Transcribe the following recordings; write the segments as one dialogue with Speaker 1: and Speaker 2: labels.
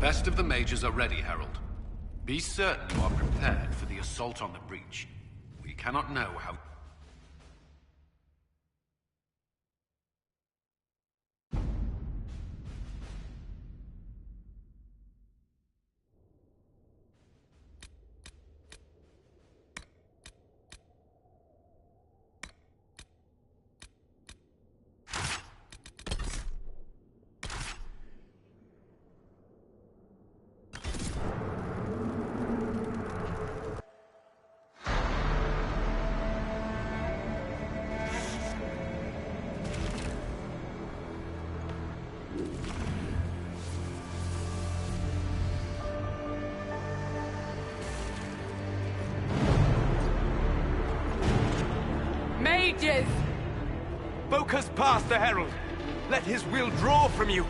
Speaker 1: best of the mages are ready, Herald. Be certain you are prepared for the assault on the breach. We cannot know how...
Speaker 2: Focus past the Herald. Let his will draw from you.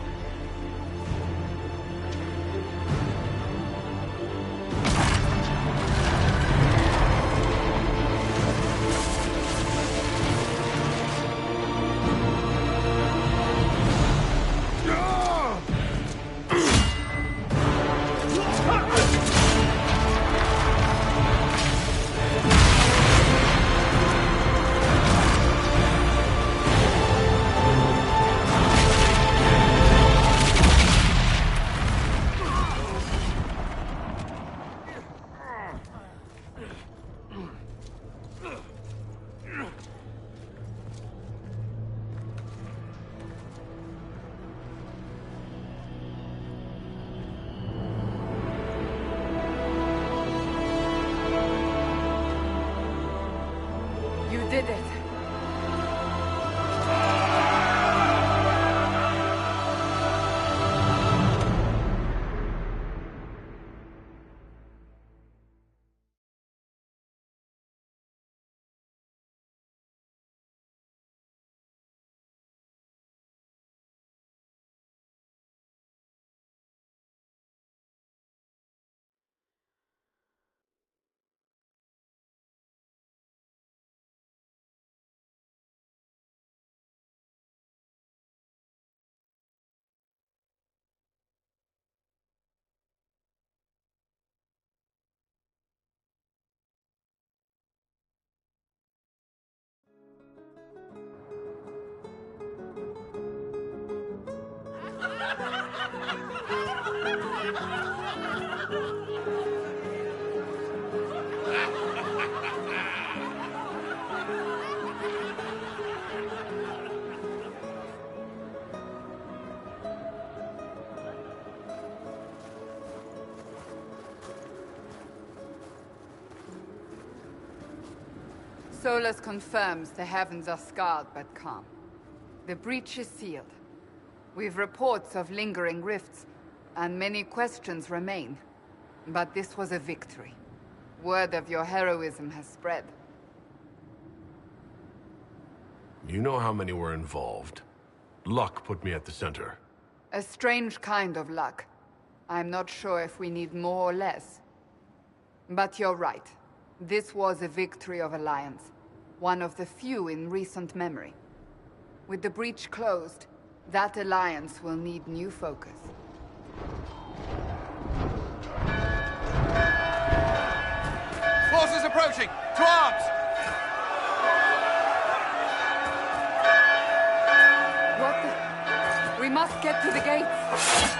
Speaker 3: Solus confirms the heavens are scarred but calm. The breach is sealed. We've reports of lingering rifts, and many questions remain. But this was a victory. Word of your heroism has spread.
Speaker 4: You know how many were involved. Luck put me at the center.
Speaker 3: A strange kind of luck. I'm not sure if we need more or less. But you're right. This was a victory of Alliance. One of the few in recent memory. With the breach closed, that alliance will need new focus.
Speaker 2: Forces approaching! To arms!
Speaker 3: What the... We must get to the gates!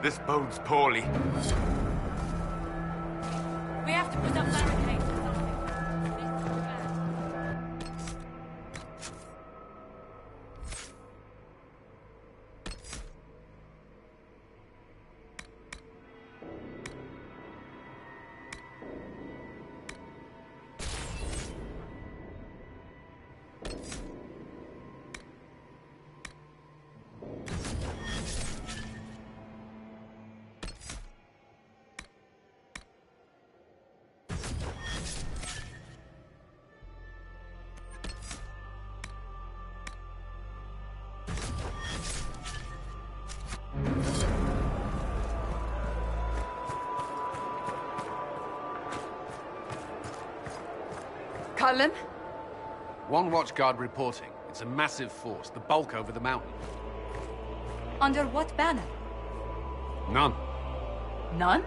Speaker 2: This bodes poorly.
Speaker 5: We have to put up barricades or something.
Speaker 3: Cullen?
Speaker 1: One watchguard reporting. It's a massive force, the bulk over the mountain.
Speaker 5: Under what banner?
Speaker 1: None.
Speaker 5: None?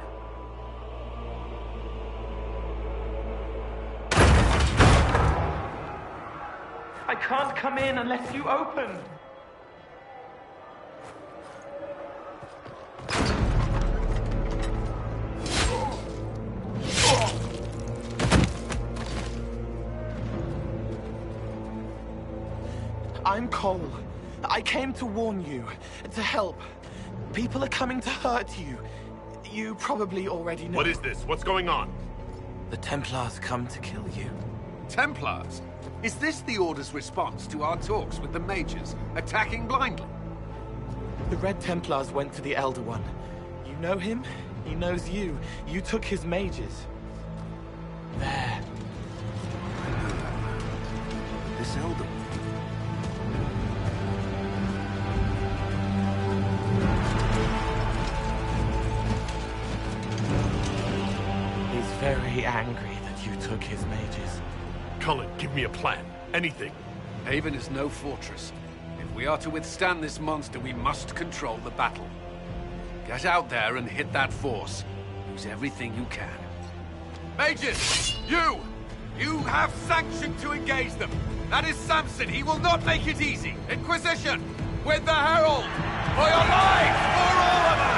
Speaker 6: I can't come in unless you open. I'm Cole. I came to warn you, to help. People are coming to hurt you. You probably already know.
Speaker 4: What is this? What's going on?
Speaker 6: The Templars come to kill you.
Speaker 1: Templars? Is this the Order's response to our talks with the mages, attacking blindly?
Speaker 6: The Red Templars went to the Elder One. You know him? He knows you. You took his mages. There.
Speaker 1: This Elder One?
Speaker 6: He's very angry that you took his mages.
Speaker 4: Cullen, give me a plan. Anything.
Speaker 1: Haven is no fortress. If we are to withstand this monster, we must control the battle. Get out there and hit that force. Use everything you can. Mages! You! You have sanction to engage them! That is Samson! He will not make it easy! Inquisition! With the Herald! For your lives! For all of us!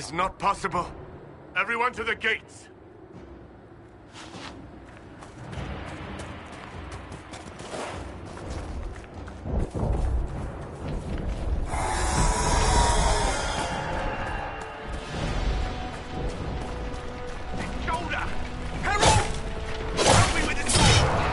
Speaker 2: is not possible.
Speaker 4: Everyone to the gates!
Speaker 2: Shoulder! Herald! Help me with this sword!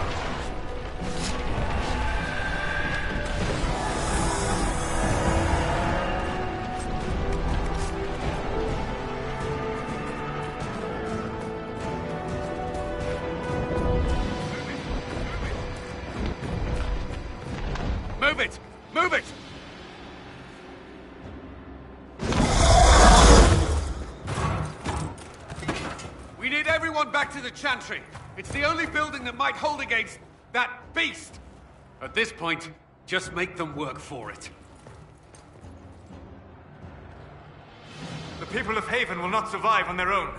Speaker 1: Move it! Move it! We need everyone back to the Chantry. It's the only building that might hold against that beast. At this point, just make them work for it.
Speaker 2: The people of Haven will not survive on their own.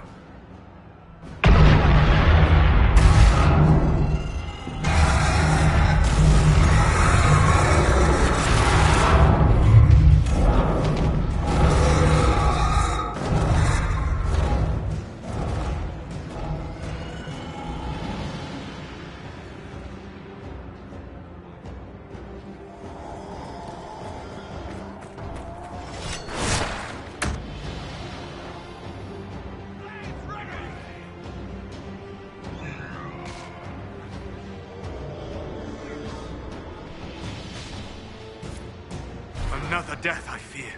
Speaker 2: Another death, I fear.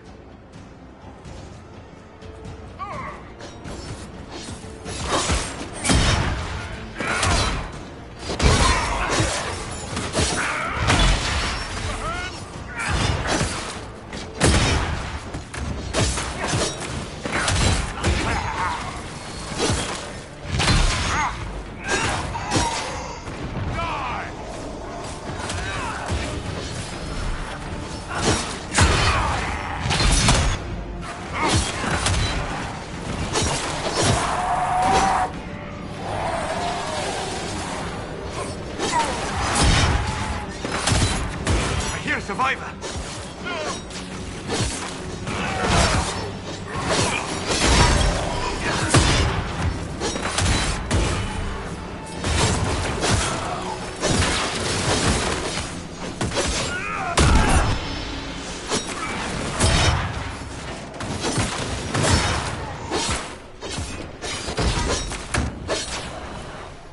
Speaker 2: Survivor!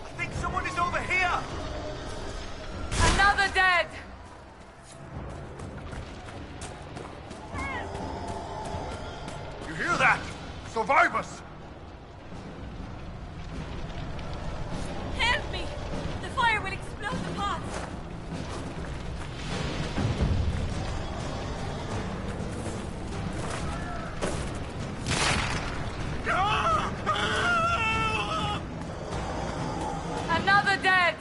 Speaker 2: I think someone is over here!
Speaker 3: Another dead!
Speaker 4: You hear that? Survivors!
Speaker 5: Help me! The fire will explode the pots!
Speaker 3: Another dead!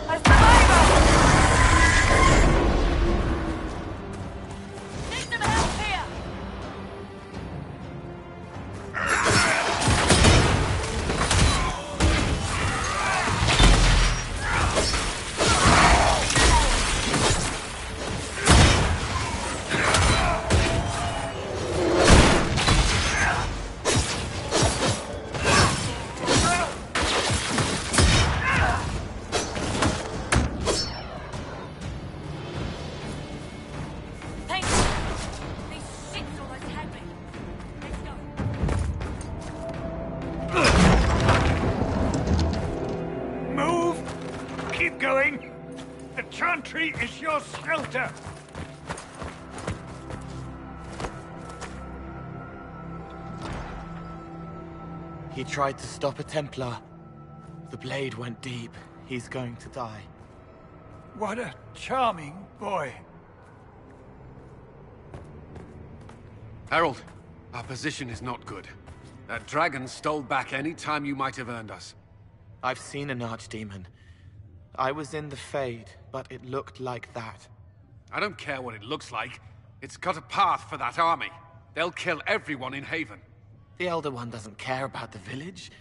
Speaker 3: A survivor!
Speaker 5: Need some help here! Thank you! These shits almost had me. Let's go.
Speaker 7: Move! Keep going! The Chantry is your shelter!
Speaker 6: He tried to stop a Templar. The blade went deep. He's going to die.
Speaker 7: What a charming boy.
Speaker 1: Harold, our position is not good. That dragon stole back any time you might have earned us.
Speaker 6: I've seen an archdemon. I was in the Fade, but it looked like that.
Speaker 1: I don't care what it looks like. It's got a path for that army. They'll kill everyone in Haven.
Speaker 6: The Elder One doesn't care about the village.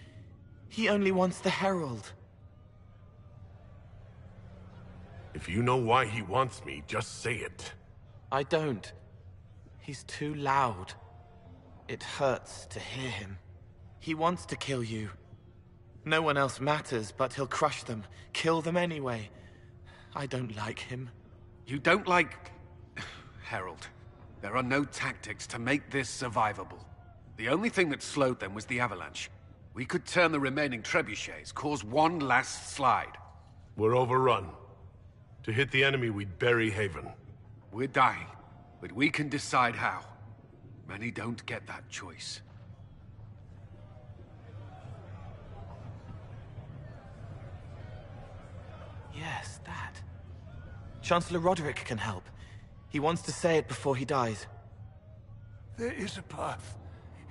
Speaker 6: He only wants the Herald.
Speaker 4: If you know why he wants me, just say it.
Speaker 6: I don't. He's too loud. It hurts to hear him. He wants to kill you. No one else matters, but he'll crush them, kill them anyway. I don't like him.
Speaker 1: You don't like... Herald, there are no tactics to make this survivable. The only thing that slowed them was the avalanche. We could turn the remaining trebuchets, cause one last slide.
Speaker 4: We're overrun. To hit the enemy, we'd bury Haven.
Speaker 1: We're dying, but we can decide how. Many don't get that choice.
Speaker 6: Yes, that. Chancellor Roderick can help. He wants to say it before he dies.
Speaker 7: There is a path.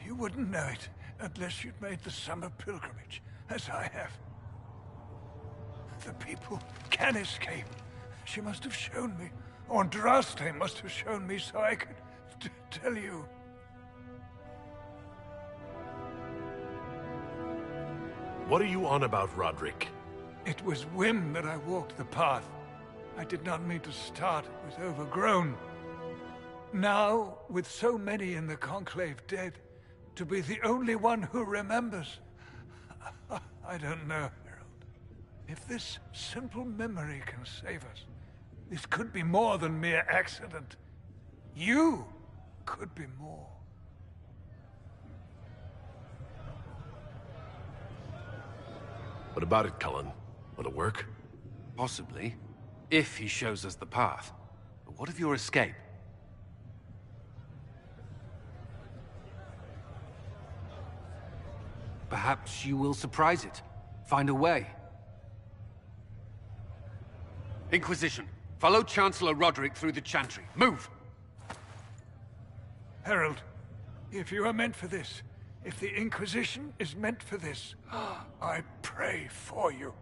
Speaker 7: You wouldn't know it unless you'd made the summer pilgrimage, as I have. The people can escape. She must have shown me. Or Andraste must have shown me so I could tell you.
Speaker 4: What are you on about, Roderick?
Speaker 7: It was whim that I walked the path. I did not mean to start. It was overgrown. Now, with so many in the Conclave dead, to be the only one who remembers... I don't know, Herald. If this simple memory can save us, this could be more than mere accident. You could be more.
Speaker 4: What about it, Cullen? Will it work?
Speaker 1: Possibly, if he shows us the path. But what of your escape? Perhaps you will surprise it. Find a way. Inquisition, follow Chancellor Roderick through the Chantry. Move!
Speaker 7: Herald, if you are meant for this, if the Inquisition is meant for this, I pray for you.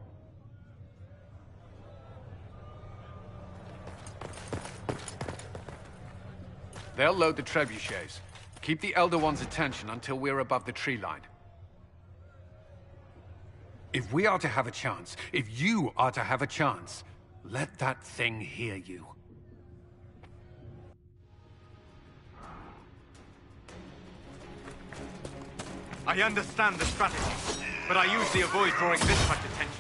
Speaker 1: They'll load the trebuchets. Keep the Elder One's attention until we're above the tree line. If we are to have a chance, if you are to have a chance, let that thing hear you.
Speaker 8: I understand the strategy, but I usually avoid drawing this much attention.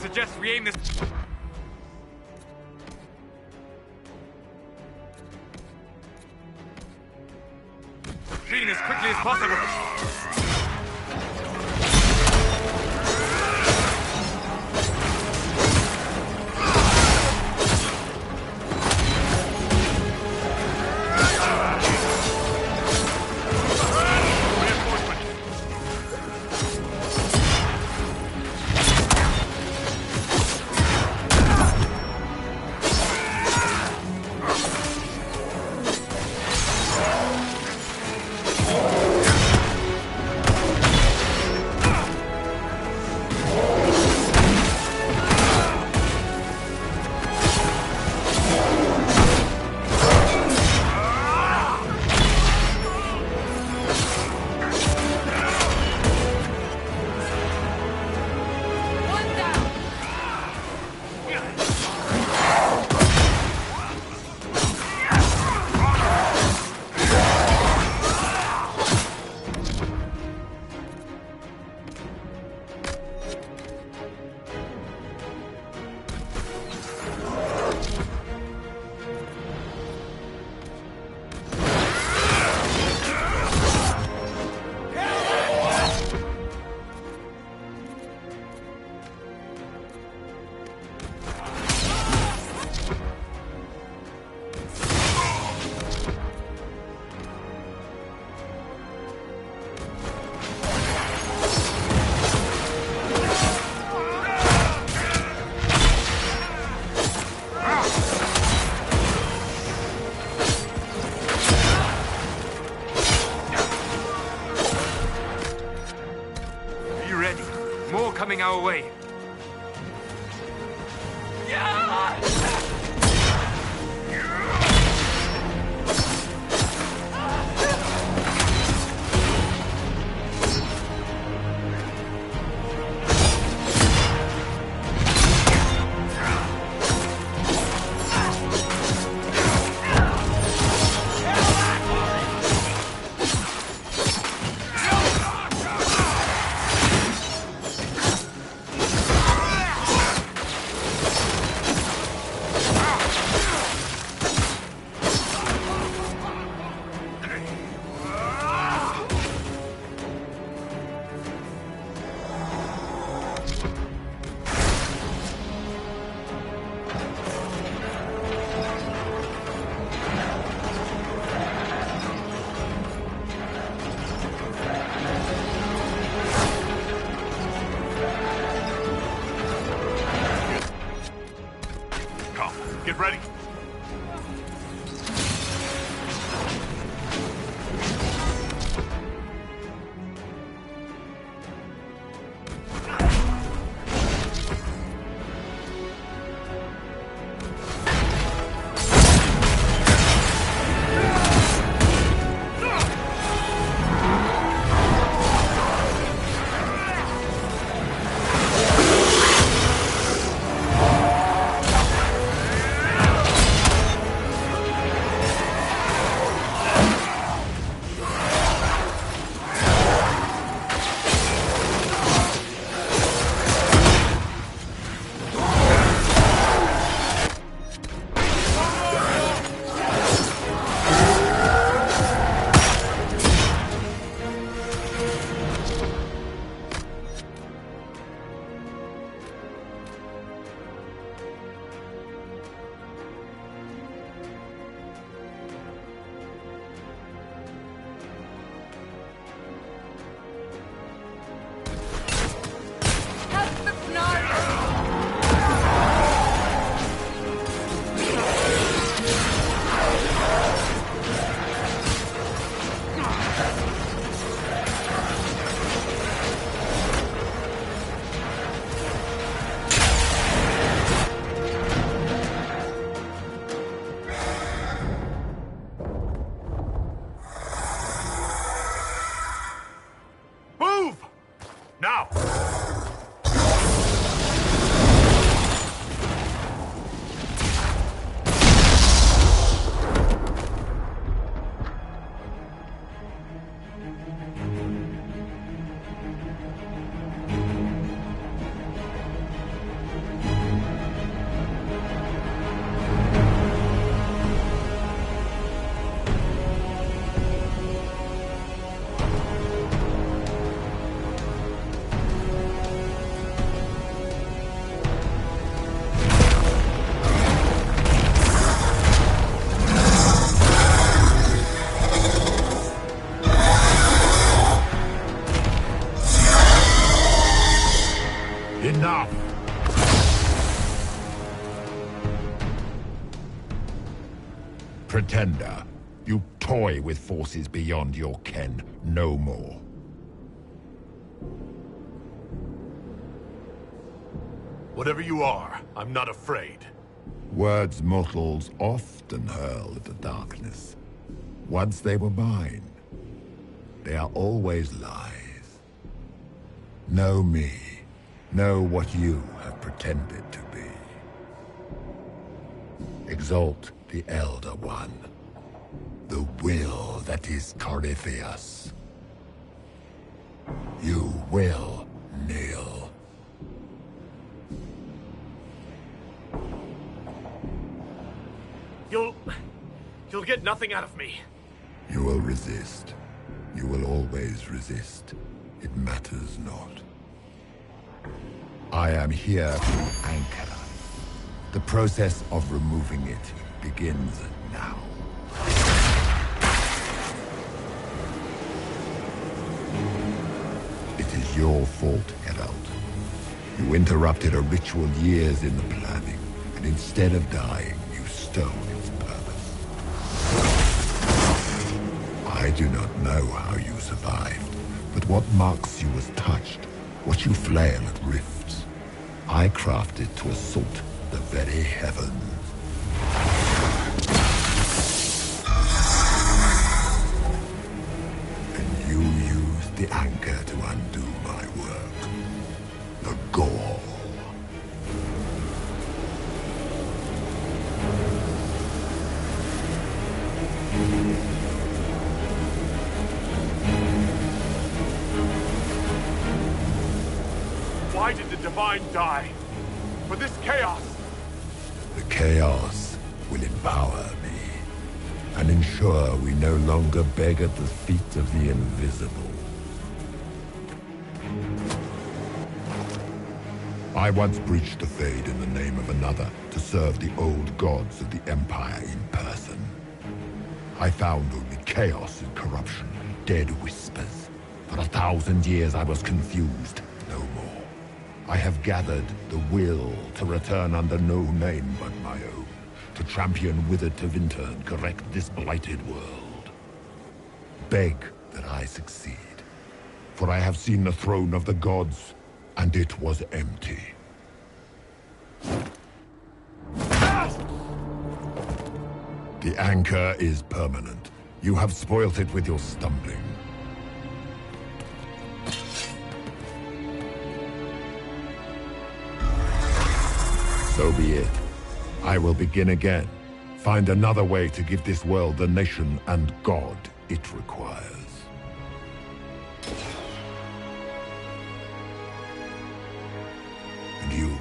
Speaker 8: suggest we aim this... Clean as quickly as possible. Coming our way.
Speaker 2: Get ready.
Speaker 9: pretender. You toy with forces beyond your ken, no more.
Speaker 4: Whatever you are, I'm not afraid.
Speaker 9: Words mortals often hurl at the darkness. Once they were mine, they are always lies. Know me. Know what you have pretended to be. Exalt the Elder One. The will that is Corypheus. You will kneel.
Speaker 8: You'll get nothing out of me.
Speaker 9: You will resist. You will always resist. It matters not. I am here to anchor. The process of removing it begins now. It is your fault, Herald. You interrupted a ritual years in the planning, and instead of dying, you stole its purpose. I do not know how you survived, but what marks you as touched, what you flail at rifts, I crafted to assault the very heavens. And you used the anchor to undo my work. The gall.
Speaker 8: Why did the Divine die? For this chaos!
Speaker 9: The chaos will empower me and ensure we no longer beg at the feet of the invisible. I once breached the Fade in the name of another to serve the old gods of the Empire in person. I found only chaos and corruption, dead whispers. For 1,000 years I was confused, no more. I have gathered the will to return under no name but my own, to champion withered to winter and correct this blighted world. Beg that I succeed, for I have seen the throne of the gods, and it was empty. The anchor is permanent. You have spoilt it with your stumbling. So be it. I will begin again. Find another way to give this world the nation and God it requires. And you,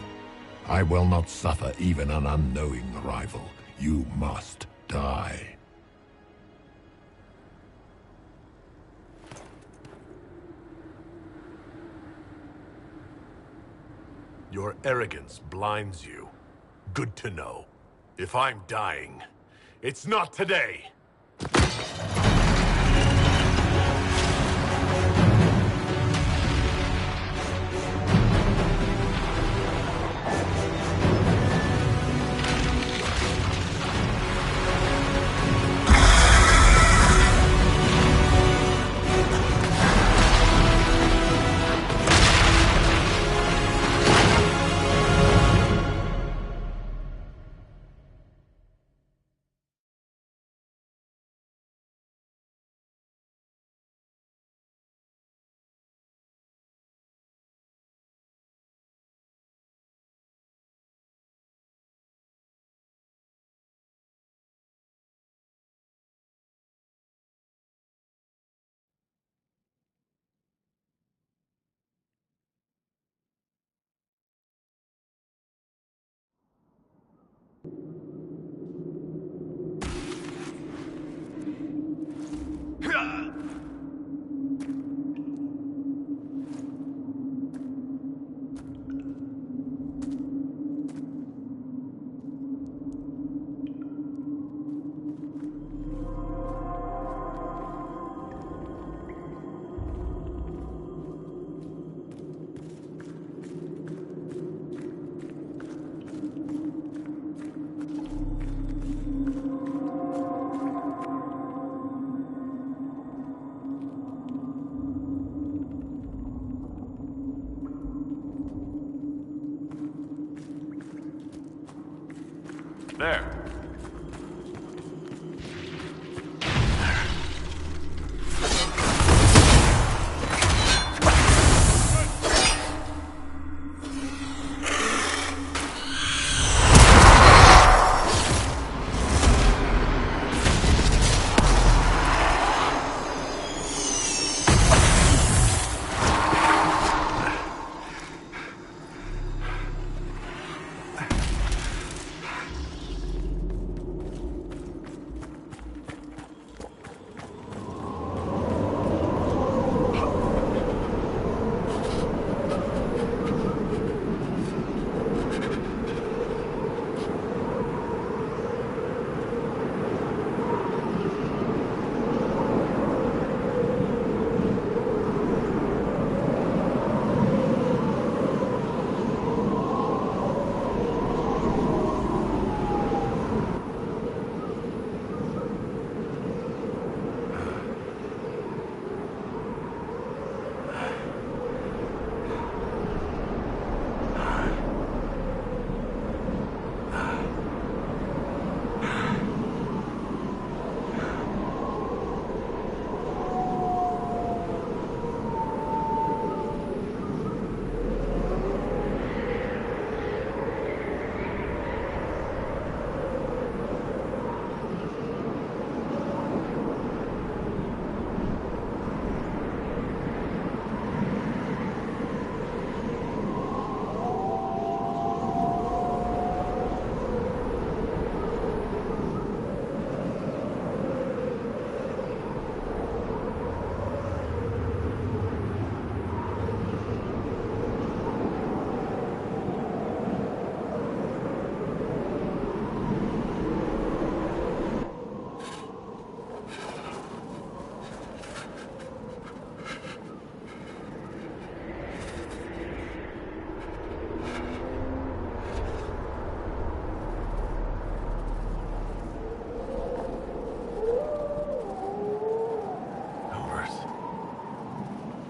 Speaker 9: I will not suffer even an unknowing rival. You must die.
Speaker 4: Your arrogance blinds you. Good to know. If I'm dying, it's not today! There.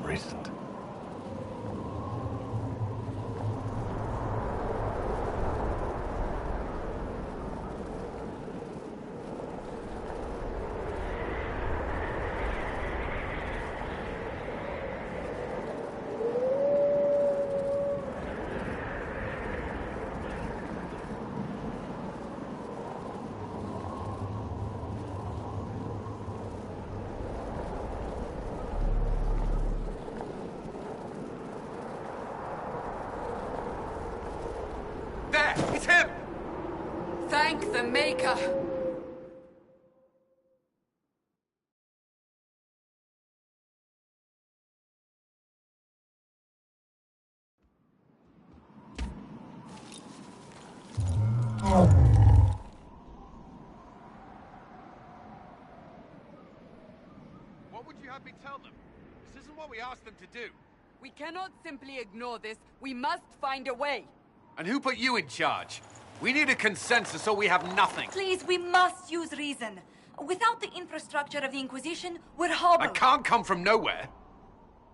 Speaker 4: Recent.
Speaker 1: There! It's him!
Speaker 3: Thank the Maker!
Speaker 1: What would you have me tell them? This isn't what we asked them to do.
Speaker 3: We cannot simply ignore this. We must find a way.
Speaker 1: And who put you in charge? We need a consensus or we have nothing.
Speaker 5: Please, we must use reason. Without the infrastructure of the Inquisition, we're
Speaker 1: I
Speaker 5: hobbled.
Speaker 1: can't come from nowhere.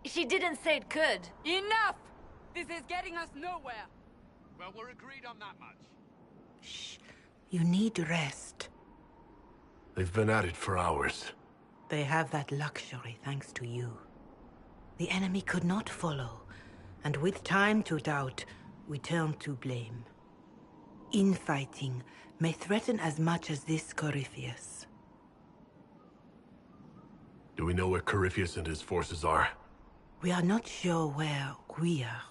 Speaker 5: She didn't say it could.
Speaker 3: Enough! This is getting us nowhere.
Speaker 1: Well, we're agreed on that much.
Speaker 10: Shh. You need rest.
Speaker 4: They've been at it for hours.
Speaker 10: They have that luxury thanks to you. The enemy could not follow, and with time to doubt, we turn to blame. Infighting may threaten as much as this Corypheus.
Speaker 4: Do we know where Corypheus and his forces are?
Speaker 10: We are not sure where we are,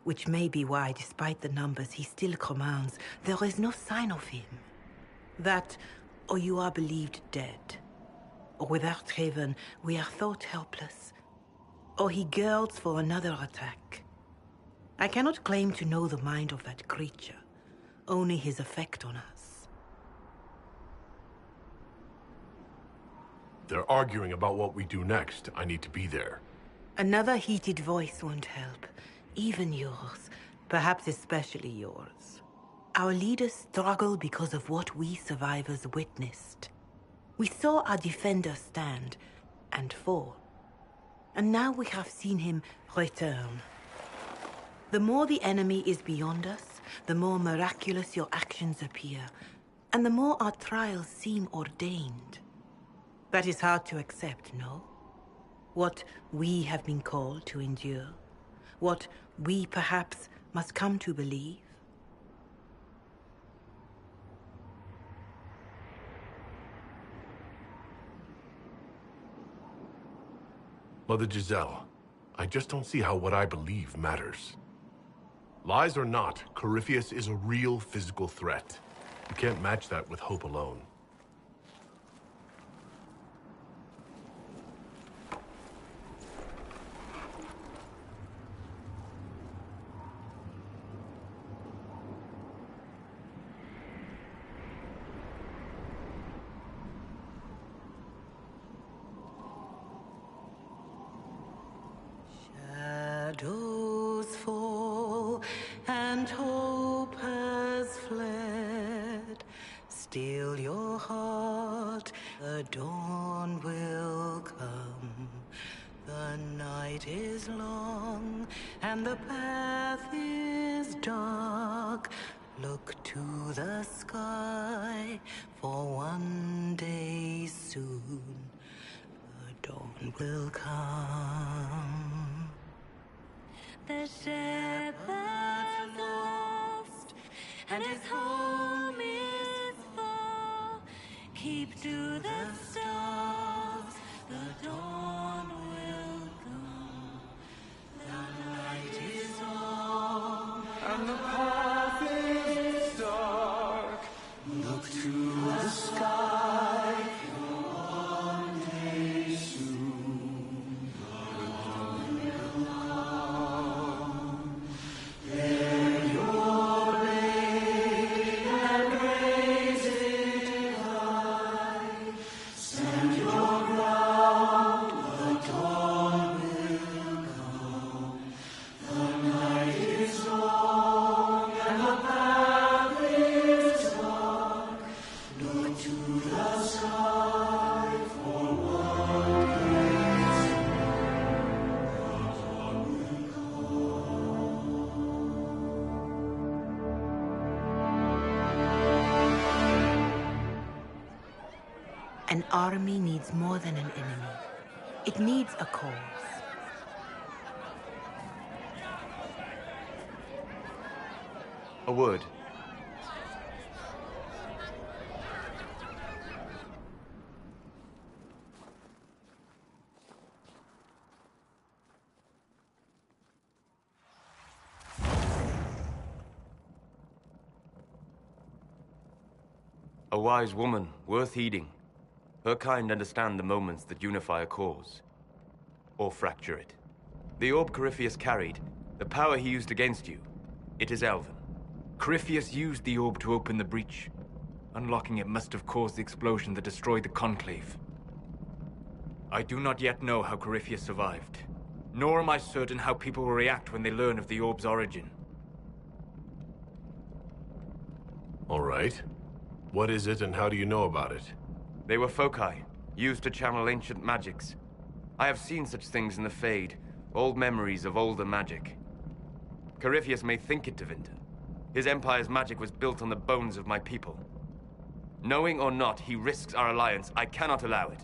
Speaker 10: which may be why, despite the numbers he still commands, there is no sign of him. That, or you are believed dead. Or without Haven, we are thought helpless. Or he girds for another attack. I cannot claim to know the mind of that creature, only his effect on us.
Speaker 4: They're arguing about what we do next. I need to be there.
Speaker 10: Another heated voice won't help. Even yours. Perhaps especially yours. Our leaders struggle because of what we survivors witnessed. We saw our defender stand and fall. And now we have seen him return. The more the enemy is beyond us, the more miraculous your actions appear, and the more our trials seem ordained. That is hard to accept, no? What we have been called to endure, what we perhaps must come to believe.
Speaker 4: Mother Giselle, I just don't see how what I believe matters. Lies or not, Corypheus is a real physical threat. You can't match that with hope alone.
Speaker 10: Shadows fall and hope has fled. Still your heart, the dawn will come. The night is long and the path is dark. Look to the sky, for one day soon the dawn will come.
Speaker 5: The shepherd's lost, and his home is far. Keep to the stars, the dawn will come. The night is long, and the path is dark. Look to the sky, for one day soon the dawn will come. Bear your blade and raise it high. Stand your ground, the dawn will come. The night is long and the path is dark. Look to the sky, for one day soon the dawn will
Speaker 10: An army needs more than an enemy. It needs a cause.
Speaker 8: A word. A wise woman, worth heeding. Her kind understand the moments that unify a cause, or fracture it. The orb Corypheus carried, the power he used against you, it is elven. Corypheus used the orb to open the breach. Unlocking it must have caused the explosion that destroyed the Conclave. I do not yet know how Corypheus survived, nor am I certain how people will react when they learn of the orb's origin.
Speaker 4: All right. What is it and how do you know about it?
Speaker 8: They were foci, used to channel ancient magics. I have seen such things in the Fade, old memories of older magic. Corypheus may think it Tevinter. His empire's magic was built on the bones of my people. Knowing or not, he risks our alliance. I cannot allow it.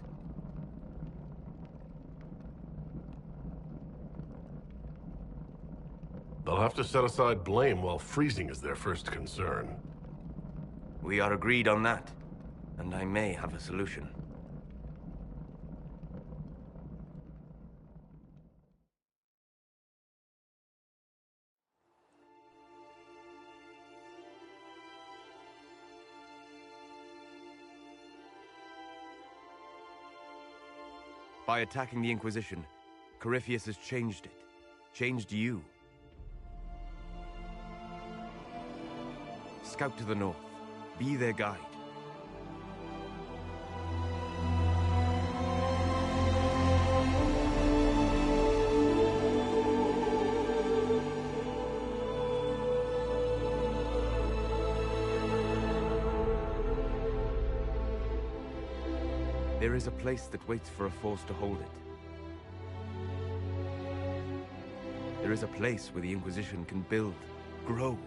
Speaker 4: They'll have to set aside blame while freezing is their first concern.
Speaker 8: We are agreed on that, and I may have a solution. By attacking the Inquisition, Corypheus has changed it. Changed you. Scout to the north. Be their guide. There is a place that waits for a force to hold it. There is a place where the Inquisition can build, grow,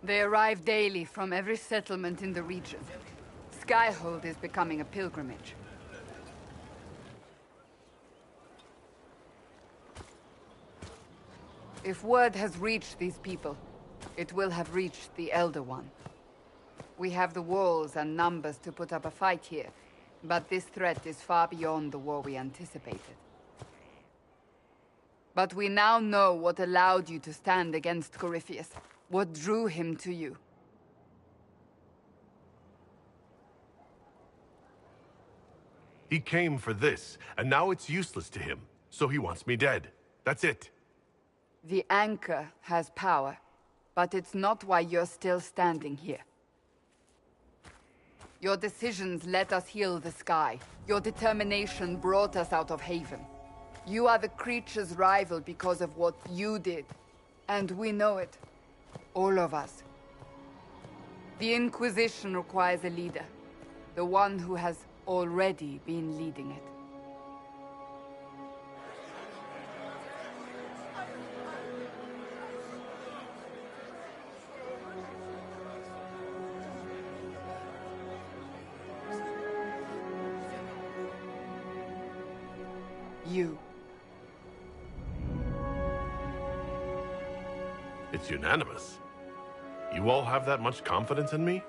Speaker 3: They arrive daily from every settlement in the region. Skyhold is becoming a pilgrimage. If word has reached these people, it will have reached the Elder One. We have the walls and numbers to put up a fight here, but this threat is far beyond the war we anticipated. But we now know what allowed you to stand against Corypheus. What drew him to you?
Speaker 4: He came for this, and now it's useless to him, so he wants me dead. That's it.
Speaker 3: The anchor has power, but it's not why you're still standing here. Your decisions let us heal the sky. Your determination brought us out of Haven. You are the creature's rival because of what you did, and we know it. All of us. The Inquisition requires a leader. The one who has already been leading it. You.
Speaker 4: It's unanimous. You all have that much confidence in me?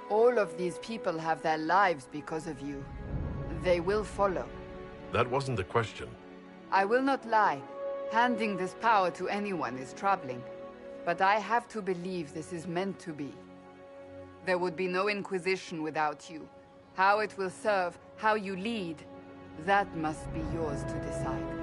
Speaker 3: All of these people have their lives because of you. They will follow.
Speaker 4: That wasn't the question.
Speaker 3: I will not lie. Handing this power to anyone is troubling. But I have to believe this is meant to be. There would be no Inquisition without you. How it will serve, how you lead, that must be yours to decide.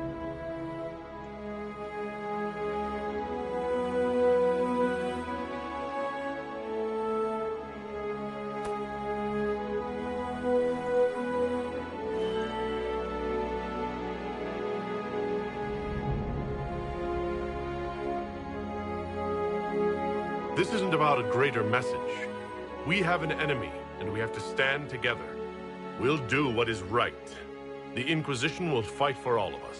Speaker 4: This isn't about a greater message. We have an enemy, and we have to stand together. We'll do what is right. The Inquisition will fight for all of us.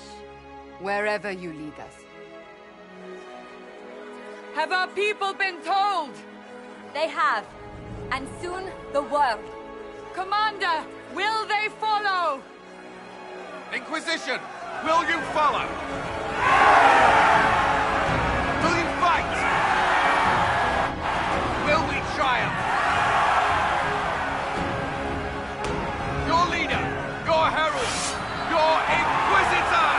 Speaker 3: Wherever you lead us. Have our people been told?
Speaker 5: They have. And soon, the world.
Speaker 3: Commander, will they follow?
Speaker 1: Inquisition, will you follow? Will you fight? Will we triumph? Your leader, your herald, your Inquisitor!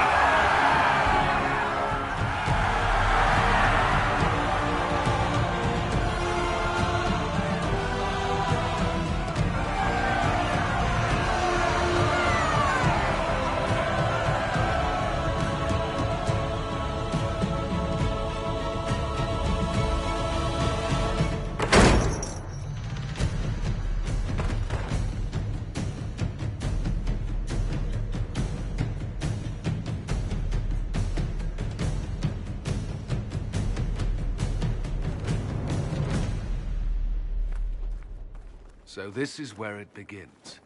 Speaker 1: So this is where it begins.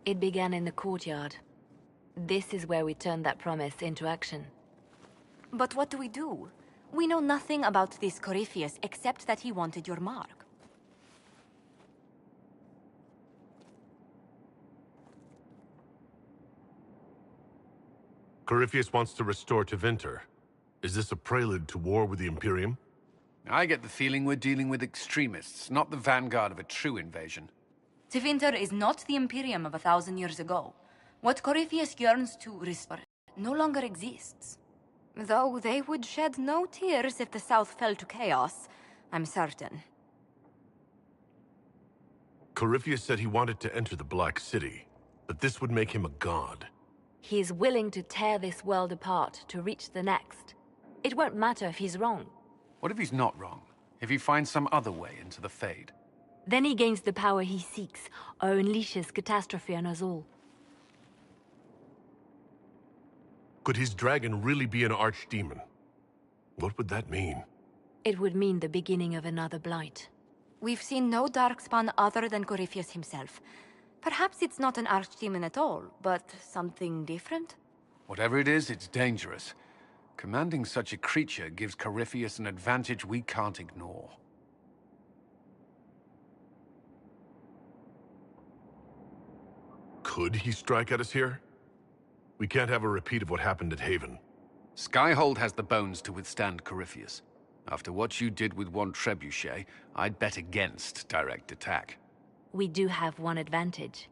Speaker 11: It began in the courtyard. This is where we turned that promise into action.
Speaker 5: But what do we do? We know nothing about this Corypheus except that he wanted your mark.
Speaker 4: Corypheus wants to restore Tevinter. Is this a prelude to war with the Imperium?
Speaker 1: I get the feeling we're dealing with extremists, not the vanguard of a true invasion.
Speaker 5: Tevinter is not the Imperium of 1,000 years ago. What Corypheus yearns to restore no longer exists. Though they would shed no tears if the South fell to chaos, I'm certain.
Speaker 4: Corypheus said he wanted to enter the Black City, but this would make him a god.
Speaker 11: He is willing to tear this world apart to reach the next. It won't matter if he's wrong.
Speaker 1: What if he's not wrong? If he finds some other way into the Fade?
Speaker 11: Then he gains the power he seeks, or unleashes catastrophe on us all.
Speaker 4: Could his dragon really be an archdemon? What would that mean?
Speaker 11: It would mean the beginning of another blight.
Speaker 5: We've seen no darkspawn other than Corypheus himself. Perhaps it's not an archdemon at all, but something different?
Speaker 1: Whatever it is, it's dangerous. Commanding such a creature gives Corypheus an advantage we can't ignore.
Speaker 4: Could he strike at us here? We can't have a repeat of what happened at Haven.
Speaker 1: Skyhold has the bones to withstand Corypheus. After what you did with one trebuchet, I'd bet against direct attack.
Speaker 11: We do have one advantage.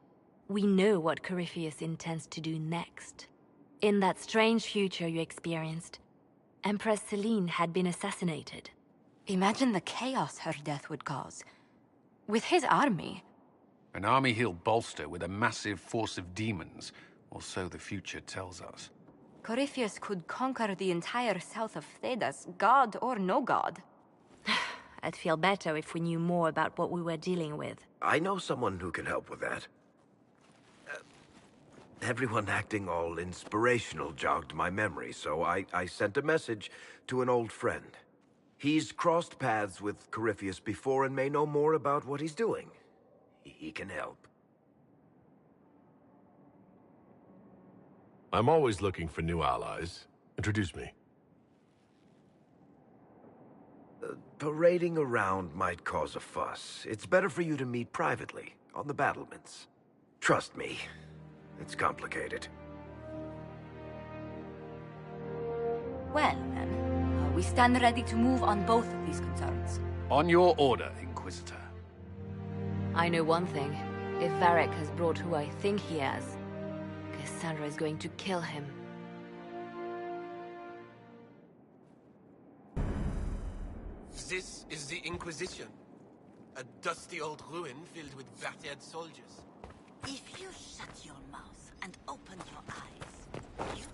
Speaker 11: We know what Corypheus intends to do next. In that strange future you experienced, Empress Selene had been assassinated.
Speaker 5: Imagine the chaos her death would cause. With his army...
Speaker 1: An army he'll bolster with a massive force of demons, or so the future tells us.
Speaker 5: Corypheus could conquer the entire south of Thedas, god or no god.
Speaker 11: I'd feel better if we knew more about what we were dealing with.
Speaker 12: I know someone who can help with that. Everyone acting all inspirational jogged my memory, so I sent a message to an old friend. He's crossed paths with Corypheus before and may know more about what he's doing. He can help.
Speaker 4: I'm always looking for new allies. Introduce me.
Speaker 12: Parading around might cause a fuss. It's better for you to meet privately, on the battlements. Trust me, it's complicated.
Speaker 5: Well, then, we stand ready to move on both of these concerns.
Speaker 1: On your order, Inquisitor.
Speaker 11: I know one thing. If Varric has brought who I think he has, Cassandra is going to kill him.
Speaker 13: This is the Inquisition. A dusty old ruin filled with battered soldiers.
Speaker 14: If you shut your mouth and open your eyes, you